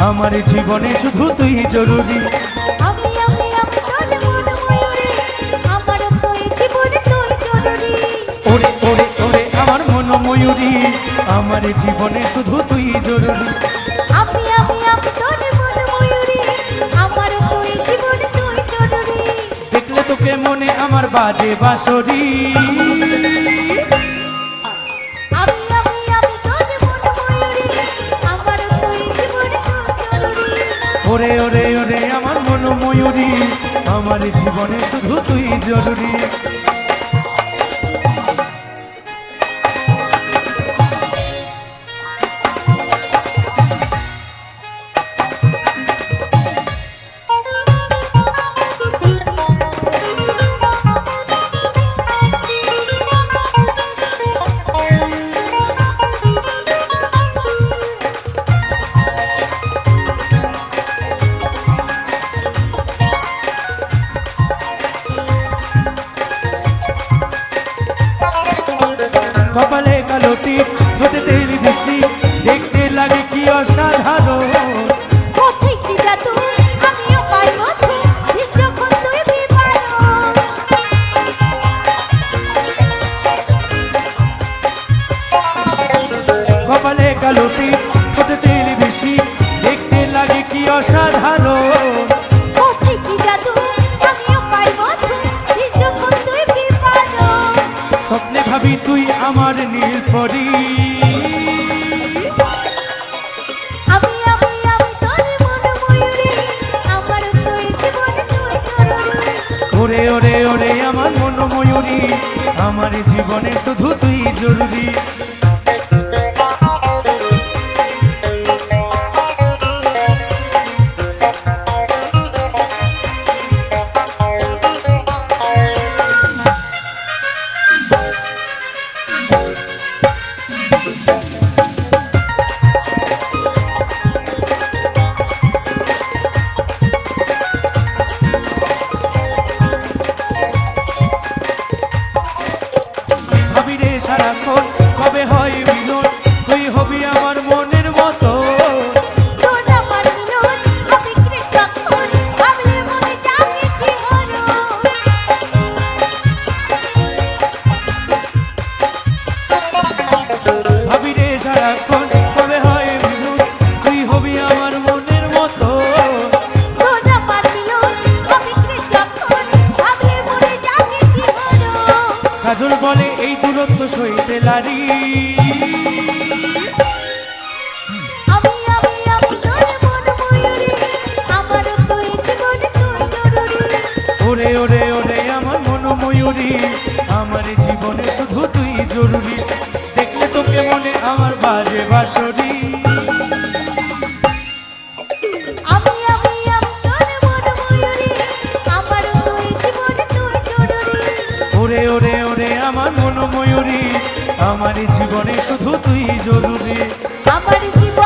আমার জীবনে শুধু তুই জরুরি। আমি তোর মন ময়ূরী, আমার জীবনে তুই জরুরি। ওরে ওরে ওরে আমার মন ময়ূরী, আমার জীবনে শুধু তুই জরুরি। আমি তোর মন ময়ূরী, আমার জীবনে তুই জরুরি। দেখলে তোকে মনে আমার বাজে বাঁশরি। আমি তোর মন ময়ূরী, আমার জীবনে তুই জরুরি। ওরে ওরে ওরে আমার মন ময়ূরী, আমার জীবনে শুধু তুই জরুরি। কপালে কালো টিপ, ঠোঁটে তেলি বৃষ্টি, দেখতে লাগে কি অসাধারণ। কোথায় কি জাদু, আমিও পাই মধু, ঠিক যখন তুই বিপারণ। কপালে কালো টিপ, ঠোঁটে তেলি বৃষ্টি, দেখতে লাগে কি অসাধারণ। কোথায় কি জাদু, আমিও পাই মধু, ঠিক যখন তুই বিপারণ। স্বপ্নে ভাবি তুই আমার নীল পরি। আমি তোর মন ময়ূরী, আমার জীবনে তুই জরুরি। ওরে ওরে ওরে আমার মন ময়ূরী, আমার জীবনে শুধু তুই জরুরি। ভাবি রে সারাক্ষণ কবে হয় মিলন, তুই হবি আমার মনের মতো। তোর আমার মিলন হবে কৃতজ্ঞ, ভাবলে মনে জাগেছে হরণ। ভাবি রে সারাক্ষণ কবে হয় মিলন, তুই হবি আমার মনের মতো। তোর আমার মিলন হবে কৃতজ্ঞ, ভাবলে মনে জাগেছে হরণ। কাজল বলে এই দূরত্ব সইতে লারি। আমি তোর মন ময়ূরী, আমার জীবনে তুই জরুরি। ওরে ওরে ওরে আমার মন ময়ূরী, আমার জীবনে শুধু তুই জরুরি। দেখলে তোকে মনে আমার বাজে বাঁশরি। আমি তোর মন ময়ূরী, আমার জীবনে তুই জরুরি। ওরে ওরে ওরে আমার মন ময়ূরী, আমার জীবনে শুধু তুই জরুরি। আমার জীবনে